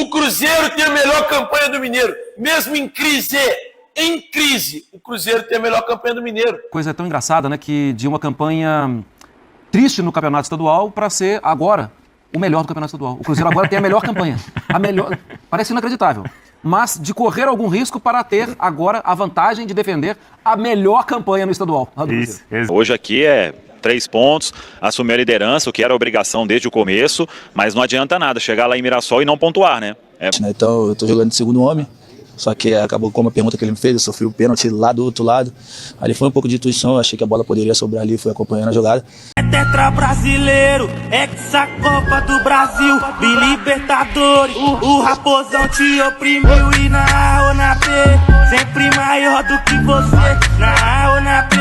O Cruzeiro tem a melhor campanha do Mineiro, mesmo em crise. Em crise, o Cruzeiro tem a melhor campanha do Mineiro. Coisa tão engraçada, né? Que de uma campanha triste no Campeonato Estadual para ser agora o melhor do Campeonato Estadual. O Cruzeiro agora tem a melhor campanha. A melhor. Parece inacreditável. Mas de correr algum risco para ter agora a vantagem de defender a melhor campanha no estadual. Isso. Hoje aqui é 3 pontos, assumir a liderança, o que era obrigação desde o começo, mas não adianta nada chegar lá em Mirassol e não pontuar, né? Então eu tô jogando de segundo homem, só que acabou com uma pergunta que ele me fez, eu sofri o pênalti lá do outro lado. Ali foi um pouco de intuição, eu achei que a bola poderia sobrar ali, fui acompanhando a jogada. É tetra brasileiro, Copa do Brasil, Libertadores. O Raposão te oprimiu e na A ou na B, sempre maior do que você. Na A ou na B,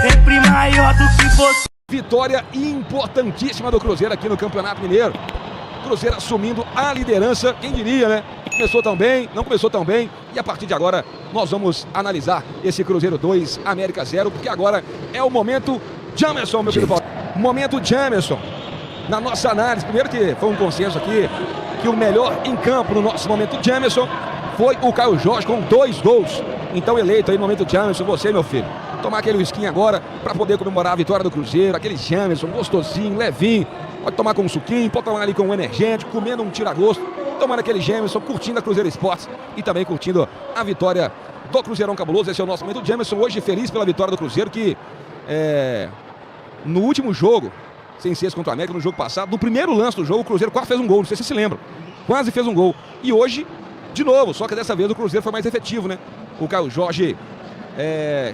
sempre maior do que você. Vitória importantíssima do Cruzeiro aqui no Campeonato Mineiro. Cruzeiro assumindo a liderança, quem diria, né? Começou tão bem, não começou tão bem. E a partir de agora, nós vamos analisar esse Cruzeiro 2, América 0, porque agora é o momento Jamerson, meu filho Paulo. Momento Jamerson. Na nossa análise, primeiro que foi um consenso aqui, que o melhor em campo no nosso momento Jamerson foi o Caio Jorge com 2 gols. Então eleito aí no momento Jamerson, você, meu filho. Tomar aquele whisky agora para poder comemorar a vitória do Cruzeiro, aquele Jamerson gostosinho, levinho. Pode tomar com um suquinho, pode tomar ali com um energético, comendo um tira-gosto, tomando aquele Jamerson, curtindo a Cruzeiro Esportes e também curtindo a vitória do Cruzeirão Cabuloso. Esse é o nosso momento. Jamerson hoje feliz pela vitória do Cruzeiro, que no último jogo, sem ser contra o América, no jogo passado, no primeiro lance do jogo, o Cruzeiro quase fez um gol, não sei se vocês se lembram. Quase fez um gol. E hoje, de novo, só que dessa vez o Cruzeiro foi mais efetivo, né? O Caio Jorge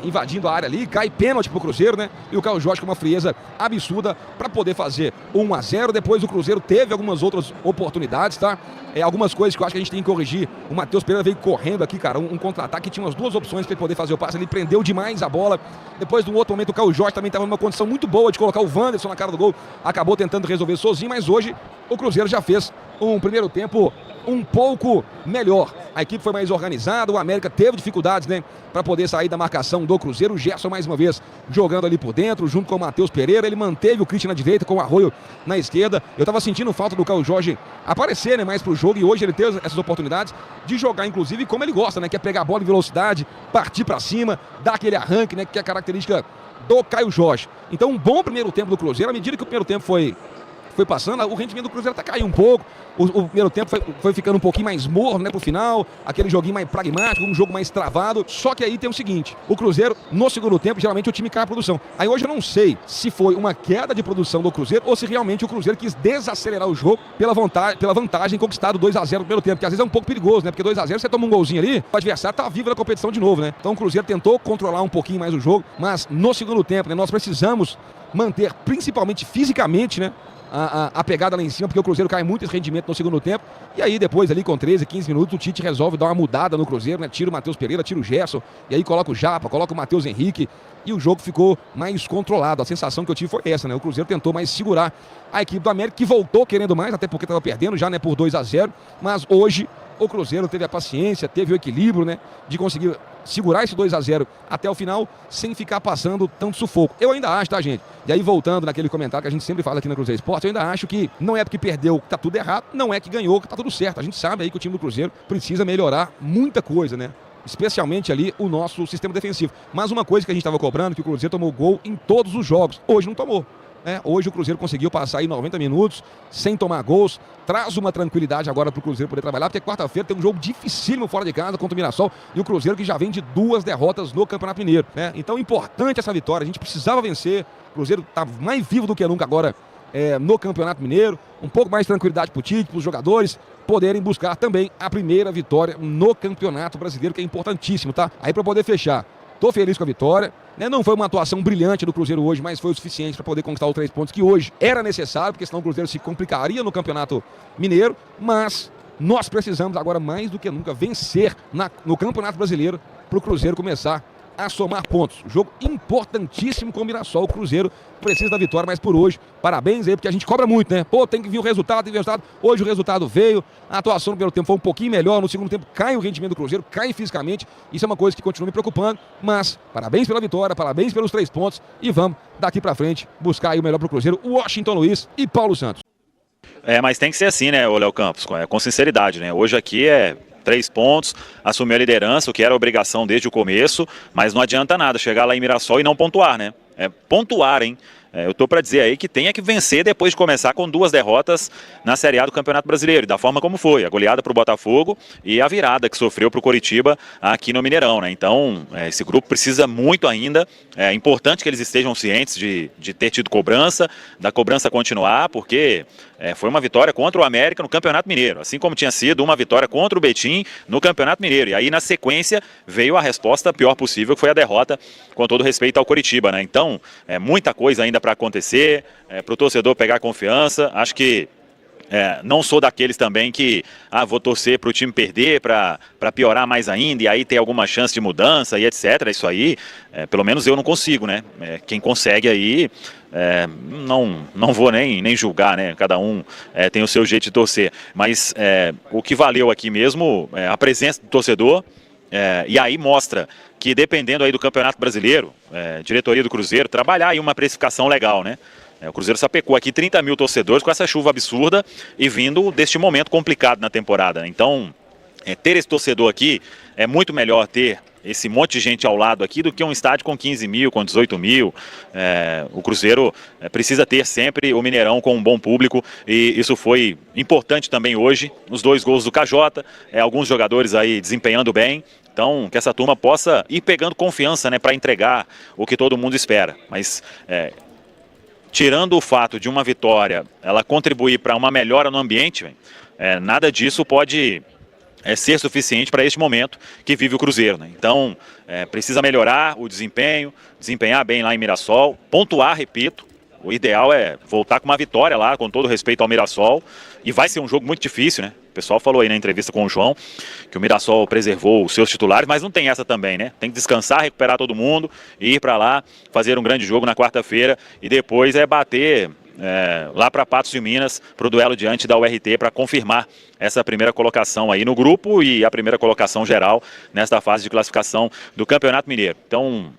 invadindo a área ali, cai pênalti pro Cruzeiro, né? E o Caio Jorge com uma frieza absurda para poder fazer 1-0. Depois o Cruzeiro teve algumas outras oportunidades, tá? Algumas coisas que eu acho que a gente tem que corrigir. O Matheus Pereira veio correndo aqui, cara, um contra-ataque, tinha umas 2 opções para ele poder fazer o passe, ele prendeu demais a bola. Depois, num outro momento, o Caio Jorge também estava numa condição muito boa de colocar o Wanderson na cara do gol, acabou tentando resolver sozinho, mas hoje o Cruzeiro já fez um primeiro tempo um pouco melhor. A equipe foi mais organizada, o América teve dificuldades, né, para poder sair da marcação do Cruzeiro. O Gerson mais uma vez jogando ali por dentro, junto com o Matheus Pereira. Ele manteve o Christian na direita, com o Arroio na esquerda. Eu tava sentindo falta do Caio Jorge aparecer, né, mais pro jogo, e hoje ele teve essas oportunidades de jogar, inclusive, como ele gosta, né, que é pegar a bola em velocidade, partir para cima, dar aquele arranque, né, que é a característica do Caio Jorge. Então, um bom primeiro tempo do Cruzeiro. À medida que o primeiro tempo foi passando, o rendimento do Cruzeiro até caiu um pouco. O primeiro tempo foi ficando um pouquinho mais morno, né, pro final, aquele joguinho mais pragmático, um jogo mais travado. Só que aí tem o seguinte, o Cruzeiro, no segundo tempo, geralmente o time cai a produção. Aí hoje eu não sei se foi uma queda de produção do Cruzeiro ou se realmente o Cruzeiro quis desacelerar o jogo pela vantagem conquistada 2-0 no primeiro tempo, que às vezes é um pouco perigoso, né, porque 2-0 você toma um golzinho ali, o adversário tá vivo na competição de novo, né. Então o Cruzeiro tentou controlar um pouquinho mais o jogo, mas no segundo tempo, né, nós precisamos manter, principalmente fisicamente, né, a pegada lá em cima, porque o Cruzeiro cai muito esse rendimento no segundo tempo. E aí depois ali com 13, 15 minutos o Tite resolve dar uma mudada no Cruzeiro, né? Tira o Matheus Pereira, tira o Gerson, e aí coloca o Japa, coloca o Matheus Henrique, e o jogo ficou mais controlado. A sensação que eu tive foi essa, né? O Cruzeiro tentou mais segurar a equipe do América, que voltou querendo mais, até porque estava perdendo já, né, por 2-0, mas hoje o Cruzeiro teve a paciência, teve o equilíbrio, né, de conseguir segurar esse 2-0 até o final, sem ficar passando tanto sufoco. Eu ainda acho, tá, gente? E aí, voltando naquele comentário que a gente sempre fala aqui na Cruzeiro Esporte, eu ainda acho que não é porque perdeu que tá tudo errado, não é que ganhou que tá tudo certo. A gente sabe aí que o time do Cruzeiro precisa melhorar muita coisa, né? Especialmente ali o nosso sistema defensivo. Mas uma coisa que a gente estava cobrando, que o Cruzeiro tomou gol em todos os jogos. Hoje não tomou. Hoje o Cruzeiro conseguiu passar aí 90 minutos sem tomar gols, traz uma tranquilidade agora para o Cruzeiro poder trabalhar, porque quarta-feira tem um jogo dificílimo fora de casa contra o Mirassol, e o Cruzeiro que já vem de 2 derrotas no Campeonato Mineiro, né? Então importante essa vitória, a gente precisava vencer, o Cruzeiro está mais vivo do que nunca agora no Campeonato Mineiro, um pouco mais de tranquilidade para o Tite, para os jogadores poderem buscar também a primeira vitória no Campeonato Brasileiro, que é importantíssimo, tá? Aí para poder fechar, tô feliz com a vitória, né? Não foi uma atuação brilhante do Cruzeiro hoje, mas foi o suficiente para poder conquistar os 3 pontos que hoje era necessário, porque senão o Cruzeiro se complicaria no Campeonato Mineiro, mas nós precisamos agora mais do que nunca vencer no Campeonato Brasileiro para o Cruzeiro começar a somar pontos. Jogo importantíssimo com o Mirassol. O Cruzeiro precisa da vitória, mas por hoje, parabéns aí, porque a gente cobra muito, né? Pô, tem que vir o resultado, tem que vir o resultado. Hoje o resultado veio, a atuação no primeiro tempo foi um pouquinho melhor, no segundo tempo cai o rendimento do Cruzeiro, cai fisicamente. Isso é uma coisa que continua me preocupando, mas parabéns pela vitória, parabéns pelos 3 pontos e vamos daqui pra frente buscar aí o melhor pro Cruzeiro, Washington Luiz e Paulo Santos. Mas tem que ser assim, né, ô Léo Campos, com sinceridade, né? Hoje aqui é 3 pontos, assumiu a liderança, o que era obrigação desde o começo, mas não adianta nada chegar lá em Mirassol e não pontuar, né? Pontuar, hein? Eu tô para dizer aí que tenha que vencer depois de começar com 2 derrotas na Série A do Campeonato Brasileiro, da forma como foi, a goleada para o Botafogo e a virada que sofreu para o Coritiba aqui no Mineirão, né? Então, esse grupo precisa muito ainda, é importante que eles estejam cientes de ter tido cobrança, da cobrança continuar, porque foi uma vitória contra o América no Campeonato Mineiro, assim como tinha sido uma vitória contra o Betim no Campeonato Mineiro, e aí na sequência veio a resposta pior possível, que foi a derrota, com todo respeito ao Coritiba, né? Então, muita coisa ainda para acontecer, para o torcedor pegar confiança. Acho que não sou daqueles também que vou torcer para o time perder, para piorar mais ainda, e aí ter alguma chance de mudança e etc. Isso aí, pelo menos eu não consigo, né? Quem consegue aí, não vou nem julgar, né? Cada um tem o seu jeito de torcer. Mas o que valeu aqui mesmo é a presença do torcedor, e aí mostra que dependendo aí do Campeonato Brasileiro, diretoria do Cruzeiro, trabalhar aí uma precificação legal, né? O Cruzeiro sapecou aqui 30 mil torcedores com essa chuva absurda e vindo deste momento complicado na temporada, né? Então, ter esse torcedor aqui é muito melhor ter esse monte de gente ao lado aqui do que um estádio com 15 mil, com 18 mil. O Cruzeiro precisa ter sempre o Mineirão com um bom público, e isso foi importante também hoje, os 2 gols do KJ, alguns jogadores aí desempenhando bem. Então, que essa turma possa ir pegando confiança, né, para entregar o que todo mundo espera. Mas, tirando o fato de uma vitória, ela contribuir para uma melhora no ambiente, nada disso pode ser suficiente para este momento que vive o Cruzeiro, né? Então, precisa melhorar o desempenho, desempenhar bem lá em Mirassol, pontuar, repito. O ideal é voltar com uma vitória lá, com todo respeito ao Mirassol. E vai ser um jogo muito difícil, né? O pessoal falou aí na entrevista com o João que o Mirassol preservou os seus titulares, mas não tem essa também, né? Tem que descansar, recuperar todo mundo, ir para lá, fazer um grande jogo na quarta-feira e depois bater lá para Patos de Minas, para o duelo diante da URT, para confirmar essa primeira colocação aí no grupo e a primeira colocação geral nesta fase de classificação do Campeonato Mineiro. Então,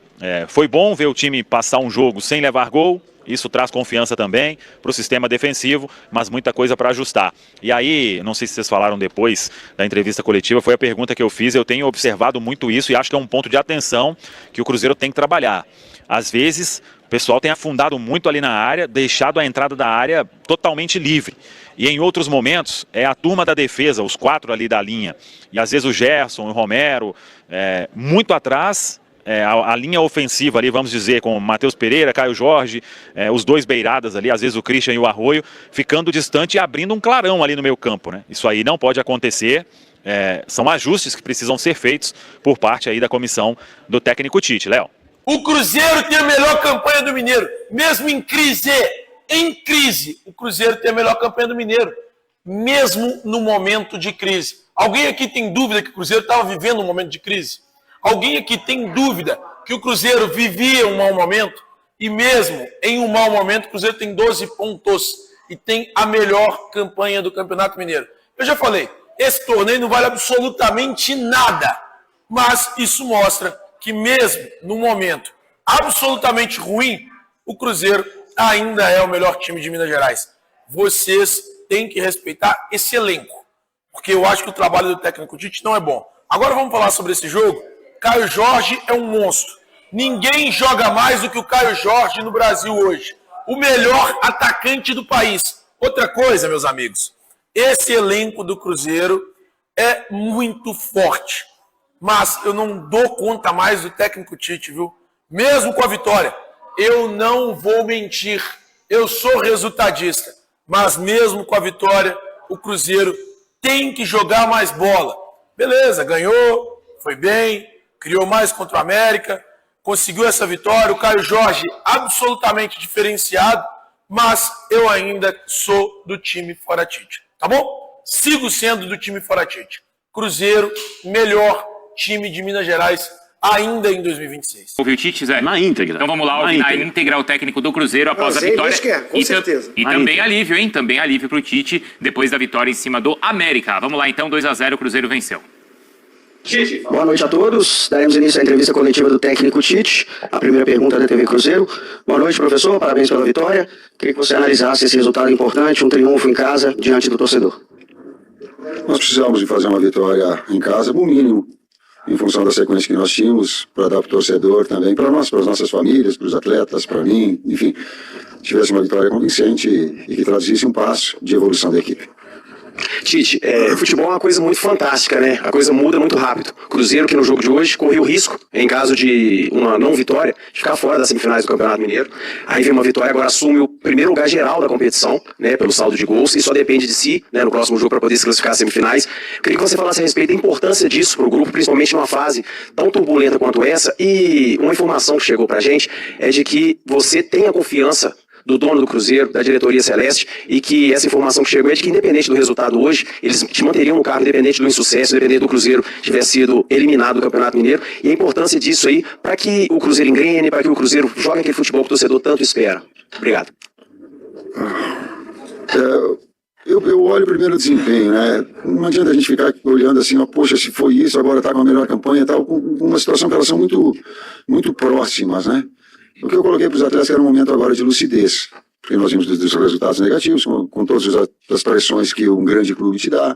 foi bom ver o time passar um jogo sem levar gol. Isso traz confiança também para o sistema defensivo, mas muita coisa para ajustar. E aí, não sei se vocês falaram depois da entrevista coletiva, foi a pergunta que eu fiz. Eu tenho observado muito isso e acho que é um ponto de atenção que o Cruzeiro tem que trabalhar. Às vezes, o pessoal tem afundado muito ali na área, deixado a entrada da área totalmente livre. E em outros momentos, a turma da defesa, os 4 ali da linha, e às vezes o Gerson, o Romero, muito atrás. A linha ofensiva ali, vamos dizer, com Matheus Pereira, Caio Jorge, os 2 beiradas ali, às vezes o Christian e o Arroio, ficando distante e abrindo um clarão ali no meio campo, né? Isso aí não pode acontecer, são ajustes que precisam ser feitos por parte aí da comissão do técnico Tite. Léo. O Cruzeiro tem a melhor campanha do Mineiro, mesmo em crise, o Cruzeiro tem a melhor campanha do Mineiro, mesmo no momento de crise. Alguém aqui tem dúvida que o Cruzeiro estava vivendo um momento de crise? Alguém aqui tem dúvida que o Cruzeiro vivia um mau momento? E mesmo em um mau momento, o Cruzeiro tem 12 pontos e tem a melhor campanha do Campeonato Mineiro. Eu já falei, esse torneio não vale absolutamente nada, mas isso mostra que mesmo num momento absolutamente ruim, o Cruzeiro ainda é o melhor time de Minas Gerais. Vocês têm que respeitar esse elenco, porque eu acho que o trabalho do técnico Tite não é bom. Agora vamos falar sobre esse jogo. Caio Jorge é um monstro. Ninguém joga mais do que o Caio Jorge no Brasil hoje. O melhor atacante do país. Outra coisa, meus amigos, esse elenco do Cruzeiro é muito forte. Mas eu não dou conta mais do técnico Tite, viu? Mesmo com a vitória. Eu não vou mentir. Eu sou resultadista. Mas mesmo com a vitória, o Cruzeiro tem que jogar mais bola. Beleza, ganhou, foi bem, criou mais contra o América, conseguiu essa vitória. O Caio Jorge absolutamente diferenciado, mas eu ainda sou do time fora Tite, tá bom? Sigo sendo do time fora Tite. Cruzeiro, melhor time de Minas Gerais ainda em 2026. Ouviu o Tite, Zé? Na íntegra. Então vamos lá, ouvir na íntegra o técnico do Cruzeiro após a vitória. Com certeza. E também alívio, hein? Também alívio pro Tite depois da vitória em cima do América. Vamos lá então, 2-0, o Cruzeiro venceu. Boa noite a todos. Daremos início à entrevista coletiva do técnico Tite. A primeira pergunta da TV Cruzeiro. Boa noite, professor. Parabéns pela vitória. Queria que você analisasse esse resultado importante, um triunfo em casa diante do torcedor. Nós precisávamos de fazer uma vitória em casa, no mínimo, em função da sequência que nós tínhamos, para dar para o torcedor também, para nós, para as nossas famílias, para os atletas, para mim, enfim, tivesse uma vitória convincente e que traduzisse um passo de evolução da equipe. Tite, futebol é uma coisa muito fantástica, né? A coisa muda muito rápido. Cruzeiro, que no jogo de hoje correu o risco, em caso de uma não vitória, de ficar fora das semifinais do Campeonato Mineiro. Aí vem uma vitória, agora assume o primeiro lugar geral da competição, né? Pelo saldo de gols, e só depende de si, né? No próximo jogo para poder se classificar às semifinais. Queria que você falasse a respeito da importância disso para o grupo, principalmente numa fase tão turbulenta quanto essa. E uma informação que chegou pra gente é de que você tem a confiança do dono do Cruzeiro, da diretoria celeste, e que essa informação que chegou é de que, independente do resultado hoje, eles te manteriam no cargo, independente do insucesso, independente do Cruzeiro tivesse sido eliminado do Campeonato Mineiro, e a importância disso aí para que o Cruzeiro engrene, para que o Cruzeiro jogue aquele futebol que o torcedor tanto espera. Obrigado. Eu olho primeiro o desempenho, né? Não adianta a gente ficar olhando assim, ó, poxa, se foi isso, agora está com a melhor campanha e tal, com uma situação que elas são muito próximas, né? O que eu coloquei para os atletas era um momento agora de lucidez, porque nós vimos dos resultados negativos, com todas as pressões que um grande clube te dá,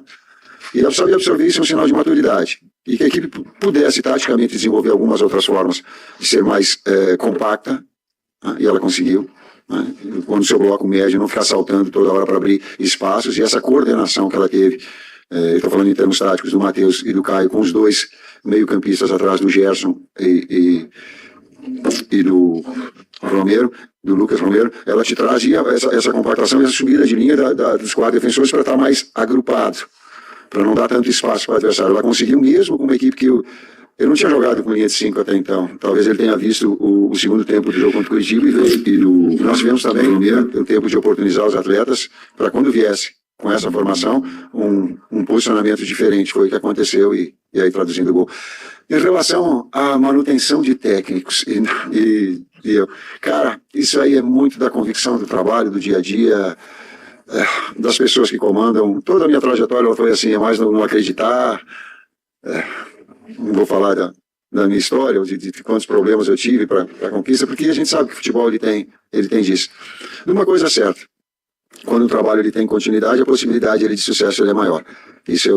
e absorver isso é um sinal de maturidade, e que a equipe pudesse taticamente desenvolver algumas outras formas de ser mais compacta, né? E ela conseguiu, né? Quando o seu bloco médio não ficar saltando toda hora para abrir espaços, e essa coordenação que ela teve, estou falando em termos táticos do Matheus e do Caio, com os dois meio-campistas atrás do Gerson e do Romero, do Lucas Romero, ela te trazia essa compactação e essa subida de linha dos quatro defensores para estar mais agrupado, para não dar tanto espaço para o adversário. Ela conseguiu mesmo com uma equipe que eu não tinha jogado com linha de 5 até então. Talvez ele tenha visto o segundo tempo do jogo contra o Curitiba e nós tivemos também o tempo de oportunizar os atletas para quando viesse com essa formação, um posicionamento diferente. Foi o que aconteceu e aí traduzindo o gol. Em relação à manutenção de técnicos, cara, isso aí é muito da convicção do trabalho, do dia a dia, das pessoas que comandam. Toda a minha trajetória ela foi assim, é mais não acreditar, não vou falar da minha história, de quantos problemas eu tive para a conquista, porque a gente sabe que o futebol ele tem disso. De uma coisa certa, quando o trabalho ele tem continuidade, a possibilidade de sucesso ele é maior. Isso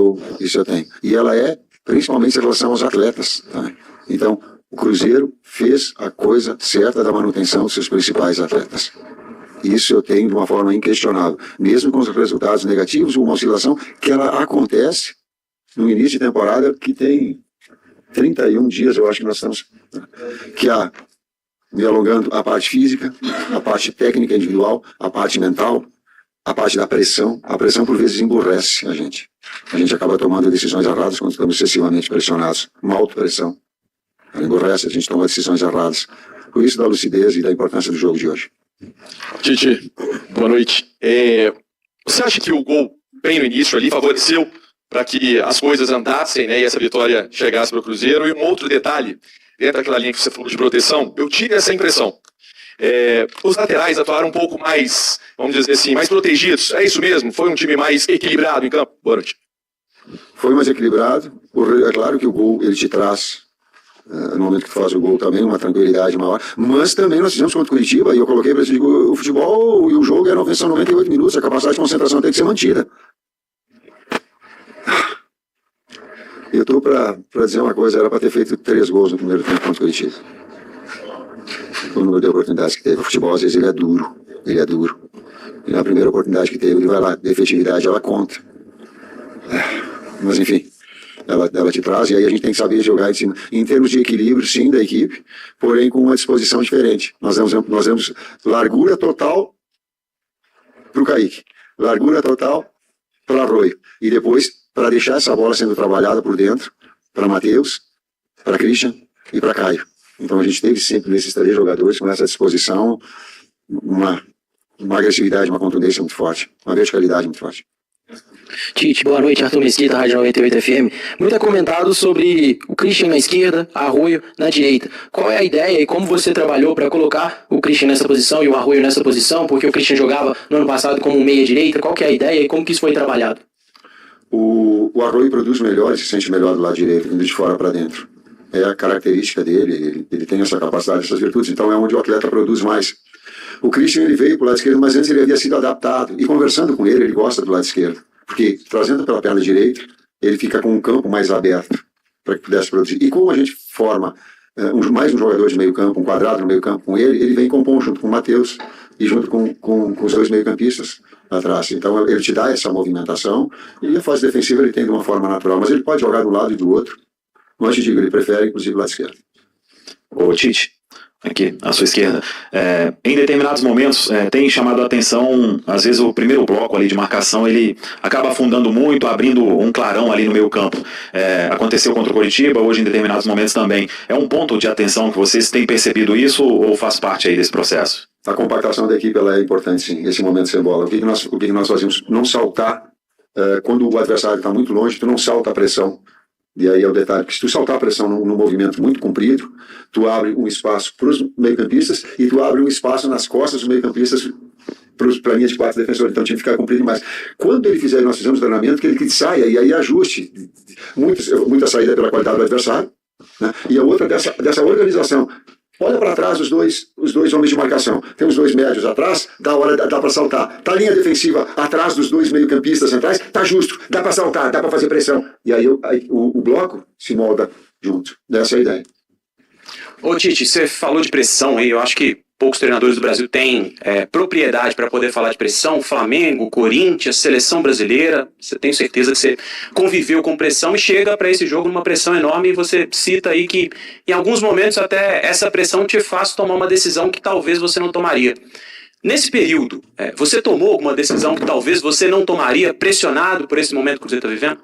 eu tenho. E ela é principalmente em relação aos atletas. Tá? Então, o Cruzeiro fez a coisa certa da manutenção dos seus principais atletas. Isso eu tenho de uma forma inquestionável. Mesmo com os resultados negativos, uma oscilação que ela acontece no início de temporada, que tem 31 dias, eu acho que nós estamos, que me alongando a parte física, a parte técnica individual, a parte mental, a parte da pressão. A pressão por vezes emburrece a gente. A gente acaba tomando decisões erradas quando estamos excessivamente pressionados. Uma autopressão. Ela emburrece, a gente toma decisões erradas. Por isso da lucidez e da importância do jogo de hoje. Tite, boa noite. Você acha que o gol bem no início ali favoreceu para que as coisas andassem, né, e essa vitória chegasse para o Cruzeiro? E um outro detalhe, dentro daquela linha que você falou de proteção, eu tive essa impressão. Os laterais atuaram um pouco mais, vamos dizer assim, mais protegidos. É isso mesmo? Foi um time mais equilibrado em campo? Boa noite. Foi mais equilibrado. É claro que o gol ele te traz, no momento que tu faz o gol também, uma tranquilidade maior. Mas também nós fizemos contra o Curitiba, e eu coloquei para você, o futebol e o jogo são 98 minutos, a capacidade de concentração tem que ser mantida. Eu estou para dizer uma coisa, era para ter feito 3 gols no primeiro tempo contra o Curitiba. O número de oportunidades que teve. O futebol, às vezes, ele é duro. E na primeira oportunidade que teve, ele vai lá, de efetividade, ela conta. Mas, enfim, ela te traz, e aí a gente tem que saber jogar em cima. Em termos de equilíbrio, sim, da equipe, porém com uma disposição diferente. Nós demos largura total para o Kaique, largura total para Arroio. E depois, para deixar essa bola sendo trabalhada por dentro, para Matheus, para Christian e para Caio. Então a gente teve sempre nesses 3 jogadores com essa disposição, uma agressividade, uma contundência muito forte, uma verticalidade muito forte. Tite, boa noite, Arthur Mesquita, Rádio 98 FM. Muito é comentado sobre o Christian na esquerda, Arroio na direita. Qual é a ideia e como você trabalhou para colocar o Christian nessa posição e o Arroio nessa posição? Porque o Christian jogava no ano passado como meia direita. Qual que é a ideia e como que isso foi trabalhado? O Arroyo produz melhor e se sente melhor do lado direito, indo de fora para dentro. É a característica dele, ele tem essa capacidade, essas virtudes, então é onde o atleta produz mais. O Christian, ele veio para o lado esquerdo, mas antes ele havia sido adaptado, e conversando com ele gosta do lado esquerdo, porque trazendo pela perna direita, ele fica com um campo mais aberto, para que pudesse produzir. E como a gente forma mais um jogador de meio campo, um quadrado no meio campo com ele vem compor junto com o Matheus e junto com os dois meio-campistas atrás. Então ele te dá essa movimentação e a fase defensiva ele tem de uma forma natural, mas ele pode jogar de um lado e do outro. Mas eu te digo, ele prefere inclusive o lado esquerdo. Ô Tite, aqui à sua esquerda, em determinados momentos tem chamado a atenção, às vezes o primeiro bloco ali de marcação ele acaba afundando muito, abrindo um clarão ali no meio campo. Aconteceu contra o Coritiba, hoje em determinados momentos também. É um ponto de atenção que vocês têm percebido isso ou faz parte aí desse processo? A compactação da equipe ela é importante sim, esse momento sem bola. O que nós fazemos? Não saltar, quando o adversário está muito longe, tu não salta a pressão. E aí é o detalhe, que se tu saltar a pressão num movimento muito comprido, tu abre um espaço para os meio-campistas e tu abre um espaço nas costas dos meio-campistas para a linha de 4 defensores, então tinha que ficar comprido demais. Quando ele fizer, nós fizemos treinamento, que ele saia e aí ajuste, muita saída pela qualidade do adversário, né? E a outra dessa organização. Olha para trás os dois homens de marcação. Tem os dois médios atrás, dá para saltar. Tá a linha defensiva atrás dos dois meio-campistas centrais, tá justo, dá para saltar, dá para fazer pressão. E aí o bloco se molda junto. Essa é a ideia. Ô Tite, você falou de pressão aí, eu acho que poucos treinadores do Brasil têm propriedade para poder falar de pressão. Flamengo, Corinthians, seleção brasileira. Você tem certeza que você conviveu com pressão e chega para esse jogo numa pressão enorme e você cita aí que em alguns momentos até essa pressão te faz tomar uma decisão que talvez você não tomaria. Nesse período, você tomou alguma decisão que talvez você não tomaria pressionado por esse momento que você está vivendo?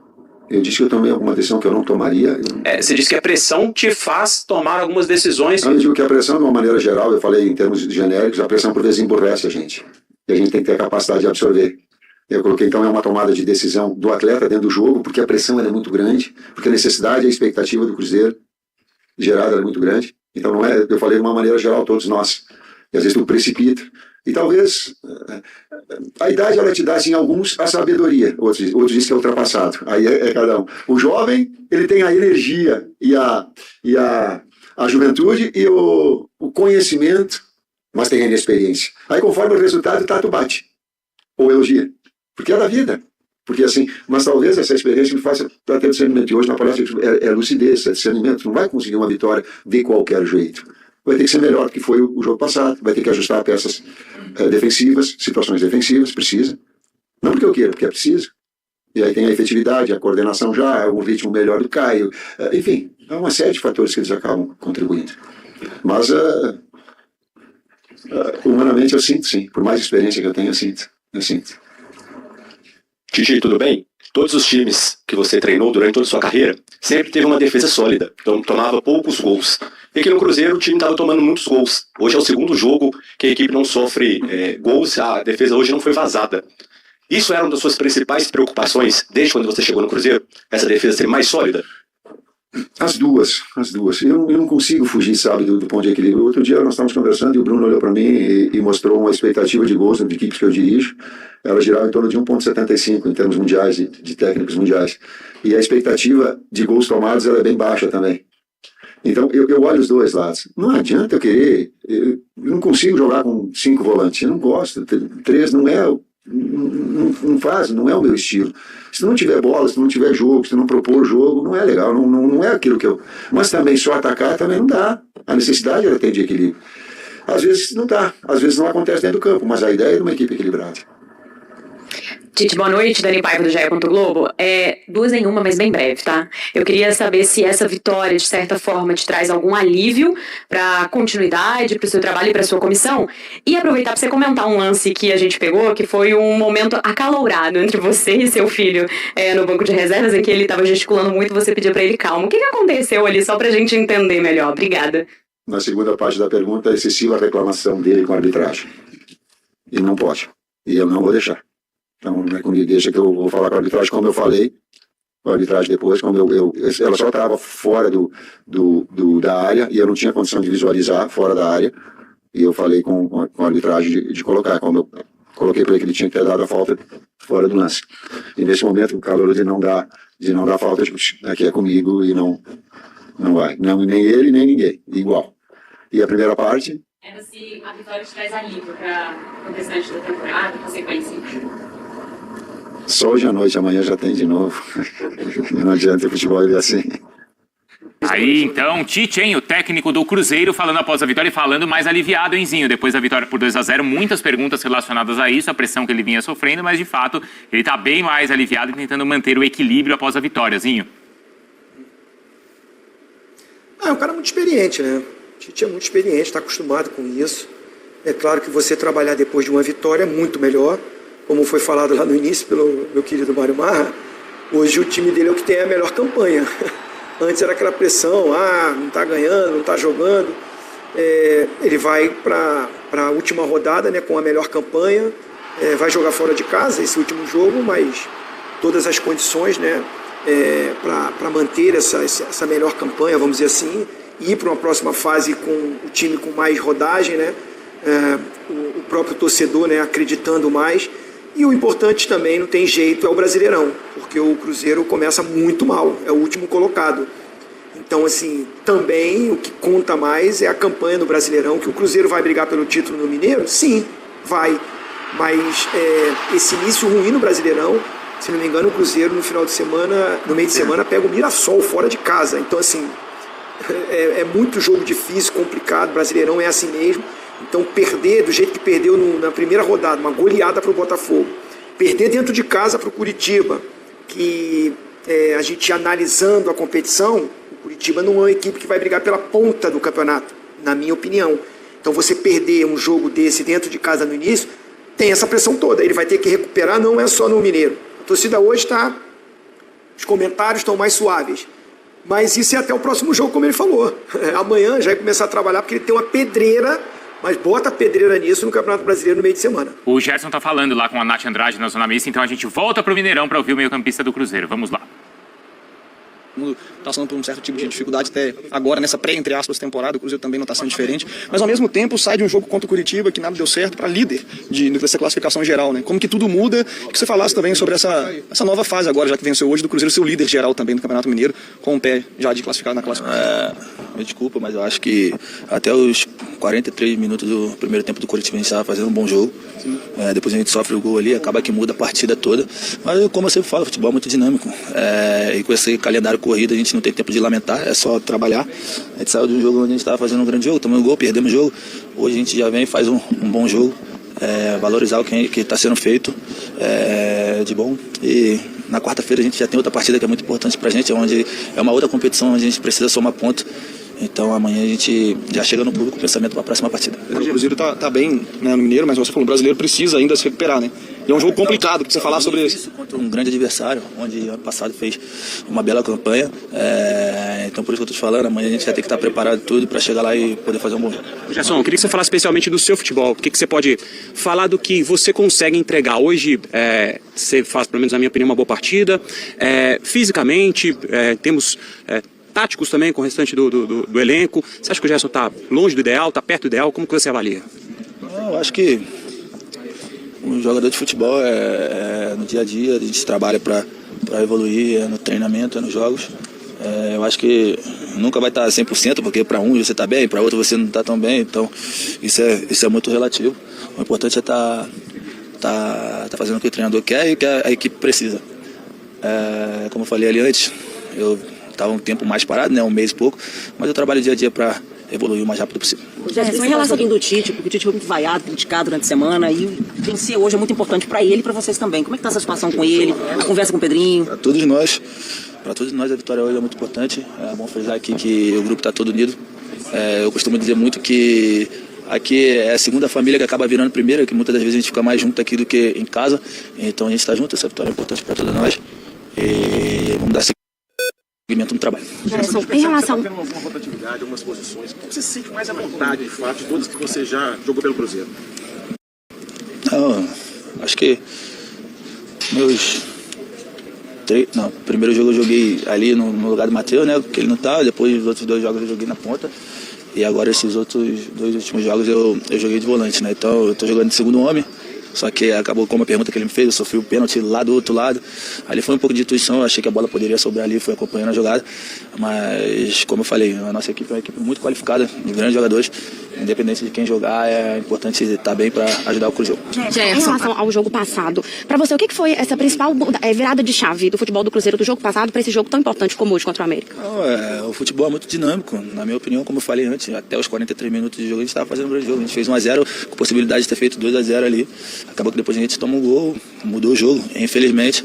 Eu disse que eu tomei alguma decisão que eu não tomaria. Você disse que a pressão te faz tomar algumas decisões. Eu digo que a pressão, de uma maneira geral, eu falei em termos genéricos, a pressão por vezes emburrece a gente. E a gente tem que ter a capacidade de absorver. Eu coloquei, então, é uma tomada de decisão do atleta dentro do jogo, porque a pressão é muito grande, porque a necessidade e a expectativa do Cruzeiro gerada é muito grande. Então, não é, eu falei de uma maneira geral, todos nós. E às vezes tu precipita. E talvez a idade ela te dá, assim, alguns a sabedoria, outros dizem que é ultrapassado. Aí é cada um. O jovem, ele tem a energia e a juventude e o conhecimento, mas tem a inexperiência. Aí conforme o resultado, tu bate. Ou elogia. Porque é da vida. Porque assim, mas talvez essa experiência me faça para ter discernimento. E hoje na palestra é lucidez, é discernimento. Não vai conseguir uma vitória de qualquer jeito. Vai ter que ser melhor do que foi o jogo passado, vai ter que ajustar peças defensivas, situações defensivas, precisa. Não porque eu quero, porque é preciso. E aí tem a efetividade, a coordenação já, um ritmo melhor do Caio, enfim, é uma série de fatores que eles acabam contribuindo. Mas, humanamente, eu sinto, sim, por mais experiência que eu tenho, eu sinto. Titi, tudo bem? Todos os times que você treinou durante toda a sua carreira sempre teve uma defesa sólida, então tomava poucos gols. E aqui no Cruzeiro o time estava tomando muitos gols. Hoje é o segundo jogo que a equipe não sofre gols, a defesa hoje não foi vazada. Isso era uma das suas principais preocupações desde quando você chegou no Cruzeiro? Essa defesa ser mais sólida? As duas. Eu não consigo fugir, sabe, do ponto de equilíbrio. Outro dia nós estávamos conversando e o Bruno olhou para mim e mostrou uma expectativa de gols de equipes que eu dirijo. Ela girava em torno de 1,75 em termos mundiais, de técnicos mundiais. E a expectativa de gols tomados ela é bem baixa também. Então eu olho os dois lados. Não adianta eu querer. Eu não consigo jogar com 5 volantes. Eu não gosto. 3 não é. Não é o meu estilo. Se não tiver bola, se não tiver jogo, se não propor jogo, não é legal, não é aquilo que eu... Mas também só atacar também não dá. A necessidade ela tem de equilíbrio. Às vezes não dá, às vezes não acontece dentro do campo, mas a ideia é de uma equipe equilibrada. Tite, boa noite, Dani Paiva do GE. Globo. 2 em 1, mas bem breve, tá? Eu queria saber se essa vitória, de certa forma, te traz algum alívio para continuidade, para o seu trabalho e para a sua comissão. E aproveitar para você comentar um lance que a gente pegou, que foi um momento acalorado entre você e seu filho no banco de reservas, em que ele estava gesticulando muito e você pediu para ele calma. O que aconteceu ali, só para a gente entender melhor? Obrigada. Na segunda parte da pergunta, é excessiva a reclamação dele com a arbitragem. Ele não pode. E eu não vou deixar. Então, não é comigo, deixa que eu vou falar com a arbitragem, como eu falei, com a arbitragem depois, como ela só estava fora da área, e eu não tinha condição de visualizar fora da área, e eu falei com a arbitragem de colocar, como coloquei para ele que ele tinha que ter dado a falta fora do lance. E nesse momento, o calor de não dar falta, tipo, aqui é comigo e não vai. Não, nem ele, nem ninguém. Igual. E a primeira parte... É se a vitória te traz alívio para o restante da temporada, consequência. Só hoje à noite, amanhã já tem de novo. Não adianta o futebol ele é assim. Aí, então, Tite, hein, o técnico do Cruzeiro, falando após a vitória e falando mais aliviado, Enzinho. Depois da vitória por 2-0, muitas perguntas relacionadas a isso, a pressão que ele vinha sofrendo, mas, de fato, ele está bem mais aliviado e tentando manter o equilíbrio após a vitória, Zinho. É um cara muito experiente, né? O Tite é muito experiente, está acostumado com isso. É claro que você trabalhar depois de uma vitória é muito melhor, como foi falado lá no início pelo meu querido Mário Marra. Hoje o time dele é o que tem a melhor campanha. Antes era aquela pressão, não está ganhando, não está jogando. Ele vai para a última rodada, né, com a melhor campanha, vai jogar fora de casa esse último jogo, mas todas as condições, né, para manter essa melhor campanha, vamos dizer assim, e ir para uma próxima fase com o time com mais rodagem, né, o próprio torcedor, né, acreditando mais. E o importante também, não tem jeito, é o Brasileirão, porque o Cruzeiro começa muito mal, é o último colocado. Então, assim, também o que conta mais é a campanha no Brasileirão, que o Cruzeiro vai brigar pelo título no Mineiro? Sim, vai. Mas esse início ruim no Brasileirão, se não me engano, o Cruzeiro no final de semana, no meio de semana, pega o Mirassol fora de casa. Então, assim, é muito jogo difícil, complicado, o Brasileirão é assim mesmo. Então, perder do jeito que perdeu na primeira rodada, uma goleada para o Botafogo, perder dentro de casa para o Curitiba, que a gente analisando a competição, o Curitiba não é uma equipe que vai brigar pela ponta do campeonato, na minha opinião. Então, você perder um jogo desse dentro de casa no início, tem essa pressão toda. Ele vai ter que recuperar, não é só no Mineiro. A torcida hoje está... Os comentários estão mais suaves. Mas isso é até o próximo jogo, como ele falou. Amanhã já vai começar a trabalhar, porque ele tem uma pedreira... Mas bota a pedreira nisso no Campeonato Brasileiro no meio de semana. O Gerson tá falando lá com a Nath Andrade na Zona Mista, então a gente volta pro Mineirão para ouvir o meio-campista do Cruzeiro. Vamos lá. O mundo está passando por um certo tipo de dificuldade até agora, nessa pré-entre aspas temporada, o Cruzeiro também não está sendo diferente, mas ao mesmo tempo sai de um jogo contra o Curitiba que nada deu certo para líder dessa classificação geral, né? Como que tudo muda, que você falasse também sobre essa nova fase agora, já que venceu hoje, do Cruzeiro ser o líder geral também do Campeonato Mineiro, com o pé já de classificado na classificação. Me desculpa, mas eu acho que até os 43 minutos do primeiro tempo do Curitiba a gente estava fazendo um bom jogo. Depois a gente sofre o gol ali, acaba que muda a partida toda. Mas como eu sempre falo, o futebol é muito dinâmico. E com esse calendário corrido a gente não tem tempo de lamentar, é só trabalhar. A gente saiu de um jogo onde a gente estava fazendo um grande jogo, tomamos um gol, perdemos o jogo. Hoje a gente já vem e faz um bom jogo. Valorizar o que está sendo feito de bom. E na quarta-feira a gente já tem outra partida que é muito importante para a gente, onde é uma outra competição onde a gente precisa somar ponto. Então amanhã a gente já chega no clube com o pensamento para a próxima partida. O Cruzeiro tá bem, né, no Mineiro, mas você falou, o brasileiro precisa ainda se recuperar, né? E é um jogo complicado, que você falar sobre isso. Contra um grande adversário, onde ano passado fez uma bela campanha. Então por isso que eu estou te falando, amanhã a gente vai ter que estar preparado tudo para chegar lá e poder fazer um bom jogo. Gerson, eu queria que você falasse especialmente do seu futebol. O que você pode falar do que você consegue entregar? Hoje você faz, pelo menos na minha opinião, uma boa partida. Fisicamente, temos... táticos também com o restante do elenco. Você acha que o Gerson está longe do ideal, está perto do ideal? Como que você avalia? Eu acho que um jogador de futebol no dia a dia, a gente trabalha para evoluir, no treinamento, nos jogos. Eu acho que nunca vai estar 100%, porque para um você está bem, para outro você não está tão bem, então isso é muito relativo. O importante é estar fazendo o que o treinador quer e o que a equipe precisa. Como eu falei ali antes, eu estava um tempo mais parado, né, um mês e pouco, mas eu trabalho dia a dia para evoluir o mais rápido possível. Gerson, em relação ao do Tite, porque o Tite foi muito vaiado, criticado durante a semana, e vencer hoje é muito importante para ele e para vocês também. Como é que está essa situação com ele, a conversa com o Pedrinho? Para todos nós a vitória hoje é muito importante. É bom frisar aqui que o grupo está todo unido. Eu costumo dizer muito que aqui é a segunda família que acaba virando primeira, que muitas das vezes a gente fica mais junto aqui do que em casa. Então a gente está junto, essa vitória é importante para todos nós. E vamos dar seguimento no trabalho. Em relação a alguma rotatividade, algumas posições, o que você sente mais à vontade, de fato, de todas que você já jogou pelo Cruzeiro? Não, acho que primeiro jogo eu joguei ali no lugar do Matheus, né, porque ele não tá, depois os outros 2 jogos eu joguei na ponta, e agora esses outros 2 últimos jogos eu joguei de volante, né, então eu tô jogando de segundo homem, Só que acabou com uma pergunta que ele me fez, eu sofri o pênalti lá do outro lado. Ali foi um pouco de intuição, eu achei que a bola poderia sobrar ali, fui acompanhando a jogada. Mas, como eu falei, a nossa equipe é uma equipe muito qualificada, de grandes jogadores. Independente de quem jogar, é importante estar bem para ajudar o Cruzeiro. Em relação ao jogo passado, para você, o que foi essa principal virada de chave do futebol do Cruzeiro do jogo passado para esse jogo tão importante como hoje contra o América? Não, o futebol é muito dinâmico, na minha opinião, como eu falei antes, até os 43 minutos de jogo a gente estava fazendo um grande jogo. A gente fez 1-0 com possibilidade de ter feito 2-0 ali. Acabou que depois a gente toma um gol, mudou o jogo. Infelizmente,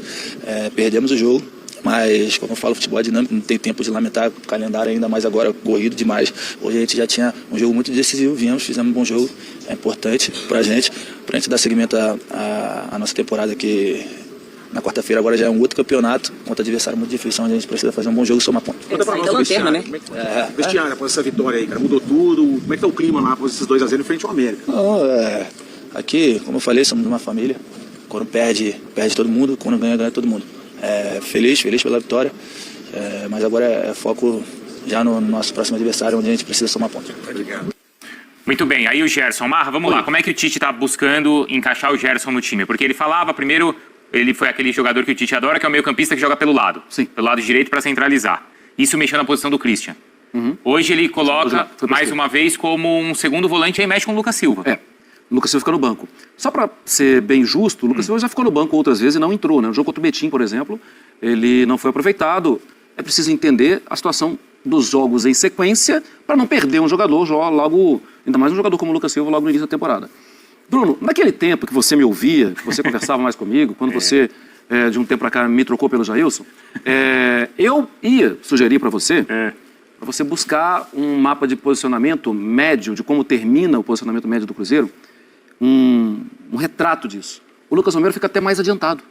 perdemos o jogo. Mas, como eu falo, o futebol é dinâmico, não tem tempo de lamentar o calendário, ainda mais agora, corrido demais. Hoje a gente já tinha um jogo muito decisivo, fizemos um bom jogo, é importante pra gente dar seguimento à nossa temporada, que na quarta-feira agora já é um outro campeonato, contra adversário muito difícil, onde a gente precisa fazer um bom jogo e somar pontos. Conta pra nós o vestiário, né? Vestiário, após essa vitória aí, cara, mudou tudo, como é que tá o clima lá após esses 2-0 em frente ao América? Aqui, como eu falei, somos uma família, quando perde todo mundo, quando ganha todo mundo. Feliz pela vitória, mas agora é foco já no nosso próximo adversário, onde a gente precisa somar pontos. Obrigado. Muito bem, aí o Gerson. Marra, vamos lá, como é que o Tite está buscando encaixar o Gerson no time? Porque ele falava primeiro, ele foi aquele jogador que o Tite adora, que é o meio-campista que joga pelo lado. Sim. Pelo lado direito para centralizar. Isso mexeu na posição do Christian. Hoje ele coloca mais uma vez como um segundo volante e aí mexe com o Lucas Silva. O Lucas Silva fica no banco. Só para ser bem justo, o Lucas Silva já ficou no banco outras vezes e não entrou, né? No jogo contra o Betim, por exemplo, ele não foi aproveitado. É preciso entender a situação dos jogos em sequência para não perder um jogador logo, ainda mais um jogador como o Lucas Silva logo no início da temporada. Bruno, naquele tempo que você me ouvia, que você conversava mais comigo, quando você, de um tempo para cá, me trocou pelo Jailson, eu ia sugerir para você buscar um mapa de posicionamento médio, de como termina o posicionamento médio do Cruzeiro, um retrato disso. O Lucas Romero fica até mais adiantado.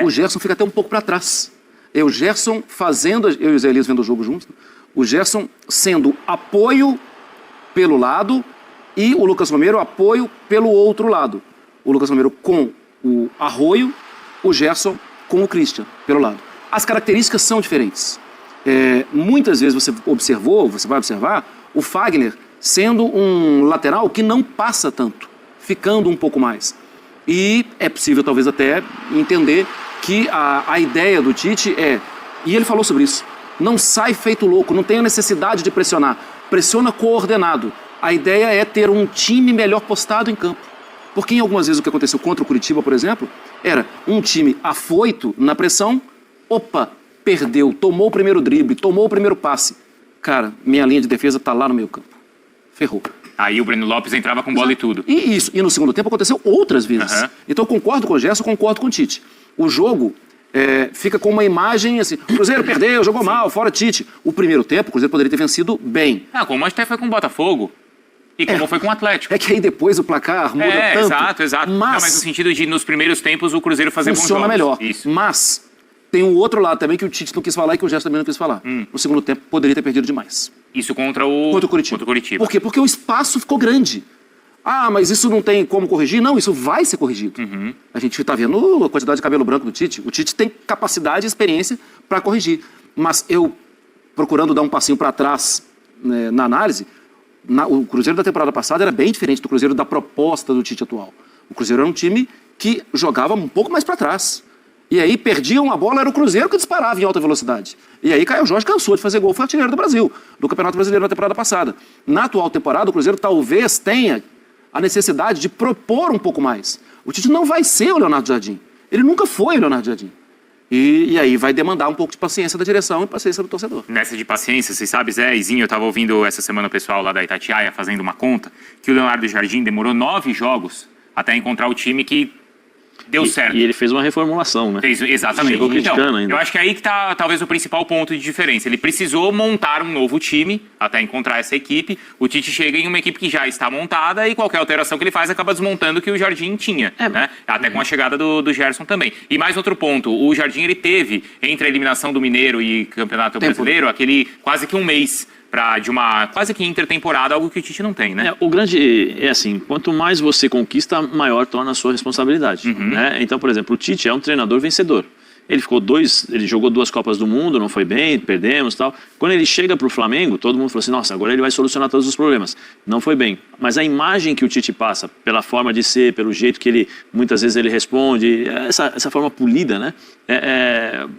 O Gerson fica até um pouco para trás. O Gerson fazendo, eu e o Zé Elias vendo o jogo juntos, o Gerson sendo apoio pelo lado e o Lucas Romero apoio pelo outro lado. O Lucas Romero com o Arroio, o Gerson com o Christian pelo lado. As características são diferentes. Muitas vezes você vai observar o Fagner sendo um lateral que não passa tanto, ficando um pouco mais. E é possível talvez até entender que a ideia do Tite e ele falou sobre isso, não sai feito louco, não tem a necessidade de pressionar, pressiona coordenado. A ideia é ter um time melhor postado em campo. Porque em algumas vezes o que aconteceu contra o Curitiba, por exemplo, era um time afoito na pressão, perdeu, tomou o primeiro drible, tomou o primeiro passe. Cara, minha linha de defesa tá lá no meio campo. Ferrou. Aí o Breno Lopes entrava com bola e tudo. E no segundo tempo aconteceu outras vezes. Então eu concordo com o Gerson, concordo com o Tite. O jogo fica com uma imagem assim, o Cruzeiro perdeu, jogou mal, fora Tite. O primeiro tempo, o Cruzeiro poderia ter vencido bem. Como até foi com o Botafogo. E como foi com o Atlético. É que aí depois o placar muda tanto. Exato. Mas no sentido de, nos primeiros tempos, o Cruzeiro fazer bons jogos. Funciona melhor. Isso. Mas tem um outro lado também que o Tite não quis falar e que o Gerson também não quis falar. No segundo tempo, poderia ter perdido demais. Isso contra o Curitiba. Por quê? Porque o espaço ficou grande. Mas isso não tem como corrigir? Não, isso vai ser corrigido. A gente está vendo a quantidade de cabelo branco do Tite. O Tite tem capacidade e experiência para corrigir. Mas eu, procurando dar um passinho para trás na análise, o Cruzeiro da temporada passada era bem diferente do Cruzeiro da proposta do Tite atual. O Cruzeiro era um time que jogava um pouco mais para trás. E aí perdia uma bola, era o Cruzeiro que disparava em alta velocidade. E aí Caio Jorge cansou de fazer gol, foi artilheiro do Brasil, do Campeonato Brasileiro na temporada passada. Na atual temporada, o Cruzeiro talvez tenha a necessidade de propor um pouco mais. O Tite não vai ser o Leonardo Jardim. Ele nunca foi o Leonardo Jardim. E aí vai demandar um pouco de paciência da direção e paciência do torcedor. Nessa de paciência, vocês sabem, Zé, Izinho, eu estava ouvindo essa semana o pessoal lá da Itatiaia fazendo uma conta, que o Leonardo Jardim demorou 9 jogos até encontrar o time que deu certo. E ele fez uma reformulação, né? Exatamente. Chegou criticando ainda. Eu acho que aí que está talvez o principal ponto de diferença. Ele precisou montar um novo time até encontrar essa equipe. O Tite chega em uma equipe que já está montada e qualquer alteração que ele faz acaba desmontando o que o Jardim tinha. Né? Até com a chegada do Gerson também. E mais outro ponto, o Jardim ele teve, entre a eliminação do Mineiro e Campeonato Brasileiro, aquele quase que um mês de uma quase que intertemporada, algo que o Tite não tem, né? O grande é assim, quanto mais você conquista, maior torna a sua responsabilidade. Né? Então, por exemplo, o Tite é um treinador vencedor. Ele jogou 2 Copas do Mundo, não foi bem, perdemos e tal. Quando ele chega para o Flamengo, todo mundo falou assim, nossa, agora ele vai solucionar todos os problemas. Não foi bem. Mas a imagem que o Tite passa, pela forma de ser, pelo jeito que ele, muitas vezes ele responde, essa forma polida, né?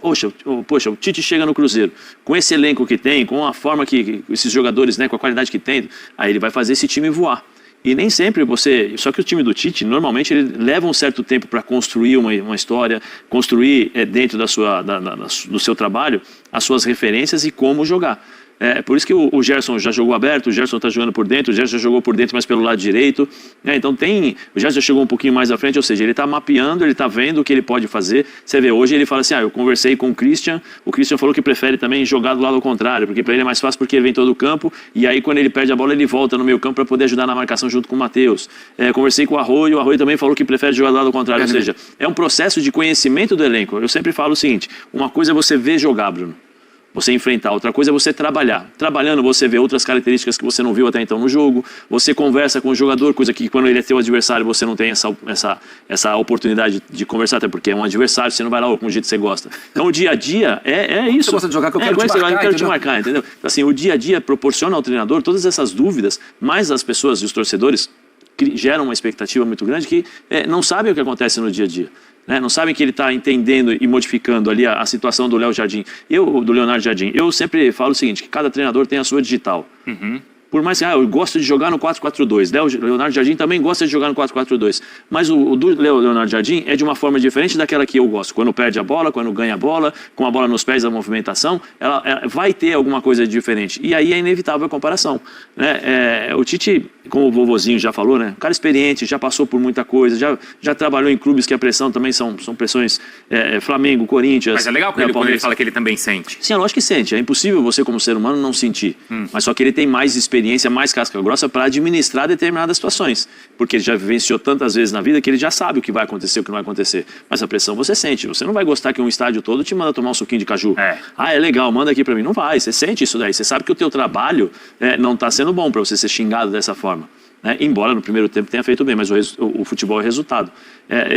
Poxa, o Tite chega no Cruzeiro, com esse elenco que tem, com a forma que esses jogadores, né, com a qualidade que tem, aí ele vai fazer esse time voar. E nem sempre só que o time do Tite, normalmente, ele leva um certo tempo para construir uma história, construir dentro do seu trabalho as suas referências e como jogar. Por isso que o Gerson já jogou aberto, o Gerson está jogando por dentro, o Gerson já jogou por dentro, mas pelo lado direito. Então o Gerson já chegou um pouquinho mais à frente, ou seja, ele está mapeando, ele está vendo o que ele pode fazer. Você vê, hoje ele fala assim, eu conversei com o Christian falou que prefere também jogar do lado contrário, porque para ele é mais fácil porque ele vem todo o campo, e aí quando ele perde a bola ele volta no meio campo para poder ajudar na marcação junto com o Matheus. Conversei com o Arroio também falou que prefere jogar do lado contrário, ou seja, é um processo de conhecimento do elenco. Eu sempre falo o seguinte, uma coisa é você ver jogar, Bruno, você enfrentar, outra coisa é você trabalhar. Trabalhando, você vê outras características que você não viu até então no jogo, você conversa com o jogador, coisa que quando ele é teu adversário, você não tem essa oportunidade de conversar, até porque é um adversário, você não vai lá com o jeito que você gosta. Então o dia a dia é isso. Você gosta de jogar que eu quero te marcar, entendeu? Assim, o dia a dia proporciona ao treinador todas essas dúvidas, mas as pessoas e os torcedores geram uma expectativa muito grande que não sabem o que acontece no dia a dia. Não sabem que ele está entendendo e modificando ali a situação do Leonardo Jardim. Eu sempre falo o seguinte, que cada treinador tem a sua digital. Por mais que eu gosto de jogar no 4-4-2, Leonardo Jardim também gosta de jogar no 4-4-2, mas o do Leonardo Jardim é de uma forma diferente daquela que eu gosto. Quando perde a bola, quando ganha a bola, com a bola nos pés, a movimentação, ela vai ter alguma coisa diferente. E aí é inevitável a comparação. O Tite, como o vovozinho já falou, né? Um cara experiente, já passou por muita coisa, já trabalhou em clubes que a pressão também são pressões Flamengo, Corinthians. Mas é legal quando ele fala que ele também sente. Sim, é lógico que sente. É impossível você, como ser humano, não sentir. Mas só que ele tem mais experiência, mais casca grossa para administrar determinadas situações. Porque ele já vivenciou tantas vezes na vida que ele já sabe o que vai acontecer, o que não vai acontecer. Mas a pressão você sente. Você não vai gostar que um estádio todo te manda tomar um suquinho de caju. É legal, manda aqui para mim. Não vai, você sente isso daí. Você sabe que o teu trabalho não está sendo bom para você ser xingado dessa forma. Embora no primeiro tempo tenha feito bem, mas o futebol é resultado.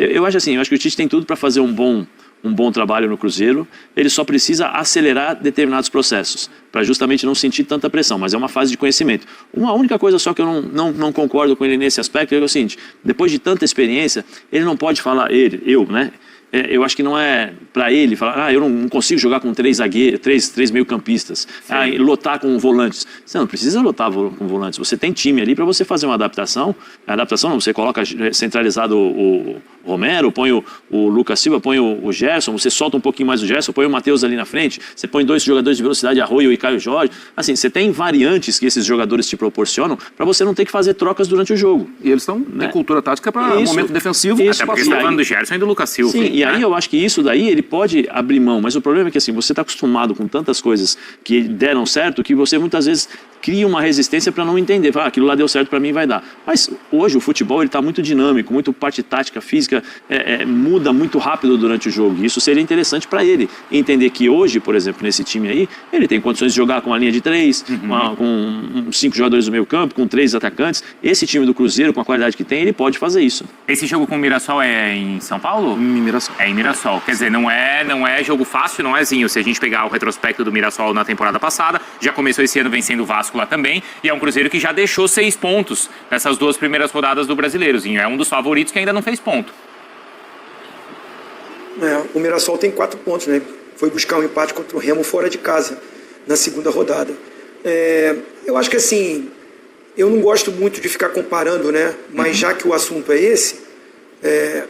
Eu acho que o Tite tem tudo para fazer um bom trabalho no Cruzeiro, ele só precisa acelerar determinados processos, para justamente não sentir tanta pressão, mas é uma fase de conhecimento. Uma única coisa só que eu não concordo com ele nesse aspecto é o seguinte, depois de tanta experiência, ele não pode falar, eu acho que não é para ele falar, eu não consigo jogar com 3 meio-campistas, lotar com volantes. Você não precisa lotar com volantes, você tem time ali para você fazer uma adaptação. A adaptação não, você coloca centralizado o Romero, põe o Lucas Silva, põe o Gerson, você solta um pouquinho mais o Gerson, põe o Matheus ali na frente, você põe 2 jogadores de velocidade, Arroio e Caio Jorge. Assim, você tem variantes que esses jogadores te proporcionam para você não ter que fazer trocas durante o jogo. E eles têm cultura tática para momento defensivo. Até porque você está falando do Gerson e do Lucas Silva. Sim, e aí eu acho que isso daí ele pode abrir mão, mas o problema é que assim, você está acostumado com tantas coisas que deram certo que você muitas vezes cria uma resistência para não entender. Aquilo lá deu certo para mim, vai dar. Mas hoje o futebol está muito dinâmico, muito parte tática, física, muda muito rápido durante o jogo. E isso seria interessante para ele entender que hoje, por exemplo, nesse time aí, ele tem condições de jogar com a linha de 3, com 5 jogadores do meio campo, com 3 atacantes. Esse time do Cruzeiro, com a qualidade que tem, ele pode fazer isso. Esse jogo com o Mirassol é em São Paulo? Em Mirassol. É em Mirassol. Quer dizer, não é jogo fácil, não é, Zinho? Se a gente pegar o retrospecto do Mirassol na temporada passada, já começou esse ano vencendo o Vasco lá também, e é um Cruzeiro que já deixou 6 pontos nessas 2 primeiras rodadas do Brasileiro, Zinho. É um dos favoritos que ainda não fez ponto. O Mirassol tem 4 pontos, né? Foi buscar um empate contra o Remo fora de casa, na segunda rodada. Eu acho que assim, eu não gosto muito de ficar comparando, né? Mas já que o assunto é esse,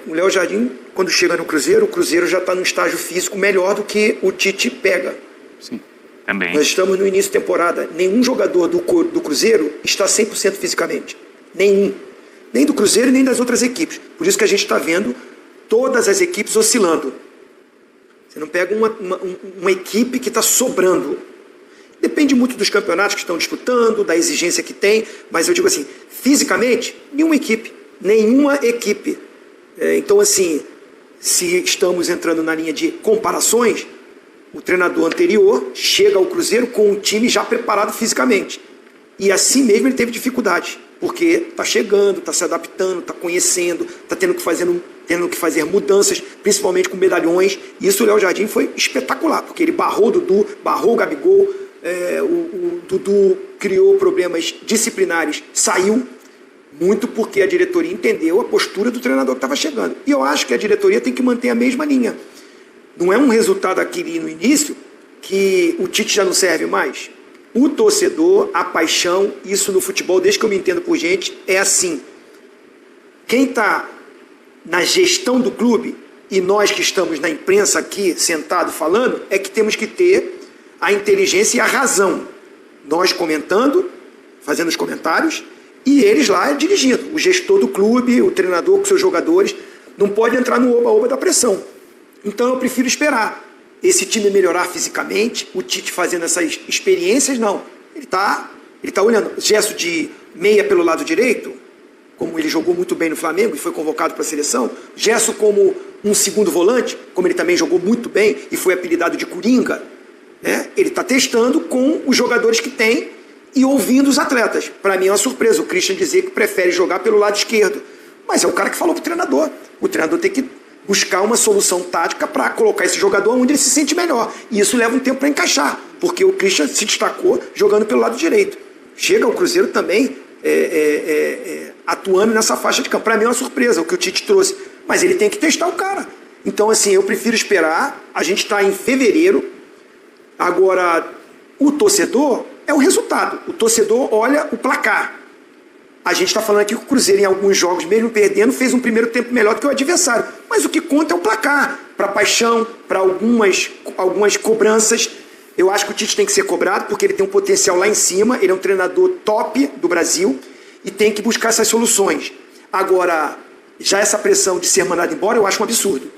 o Léo Jardim, quando chega no Cruzeiro, o Cruzeiro já está num estágio físico melhor do que o Tite pega. Sim, também. Nós estamos no início da temporada. Nenhum jogador do Cruzeiro está 100% fisicamente. Nenhum. Nem do Cruzeiro, nem das outras equipes. Por isso que a gente está vendo todas as equipes oscilando. Você não pega uma equipe que está sobrando. Depende muito dos campeonatos que estão disputando, da exigência que tem, mas eu digo assim, fisicamente, nenhuma equipe. Então, assim, se estamos entrando na linha de comparações, o treinador anterior chega ao Cruzeiro com o time já preparado fisicamente. E assim mesmo ele teve dificuldade, porque está chegando, está se adaptando, está conhecendo, está tendo que fazer tendo que fazer mudanças, principalmente com medalhões. E isso o Léo Jardim foi espetacular, porque ele barrou o Dudu, barrou o Gabigol, o Dudu criou problemas disciplinares, saiu, muito porque a diretoria entendeu a postura do treinador que estava chegando. E eu acho que a diretoria tem que manter a mesma linha. Não é um resultado aquele no início que o Tite já não serve mais. O torcedor, a paixão, isso no futebol, desde que eu me entendo por gente, é assim. Quem está na gestão do clube, e nós que estamos na imprensa aqui, sentado falando, é que temos que ter a inteligência e a razão. Nós comentando, fazendo os comentários, e eles lá dirigindo. O gestor do clube, o treinador com seus jogadores, não pode entrar no oba-oba da pressão. Então eu prefiro esperar esse time melhorar fisicamente, o Tite fazendo essas experiências, não. Ele tá olhando. Gesto de meia pelo lado direito, como ele jogou muito bem no Flamengo e foi convocado para a seleção. Gesso como um segundo volante, como ele também jogou muito bem e foi apelidado de Coringa. Né? Ele está testando com os jogadores que tem e ouvindo os atletas. Para mim é uma surpresa o Christian dizer que prefere jogar pelo lado esquerdo. Mas é o cara que falou para o treinador. O treinador tem que buscar uma solução tática para colocar esse jogador onde ele se sente melhor. E isso leva um tempo para encaixar, porque o Christian se destacou jogando pelo lado direito. Chega o Cruzeiro também atuando nessa faixa de campo. Para mim é uma surpresa o que o Tite trouxe, mas ele tem que testar o cara. Então, assim, eu prefiro esperar. A gente está em fevereiro. Agora, o torcedor é o resultado. O torcedor olha o placar. A gente está falando aqui que o Cruzeiro, em alguns jogos, mesmo perdendo, fez um primeiro tempo melhor do que o adversário. Mas o que conta é o placar. Para paixão, para algumas cobranças. Eu acho que o Tite tem que ser cobrado, porque ele tem um potencial lá em cima. Ele é um treinador top do Brasil e tem que buscar essas soluções. Agora, já essa pressão de ser mandado embora, eu acho um absurdo.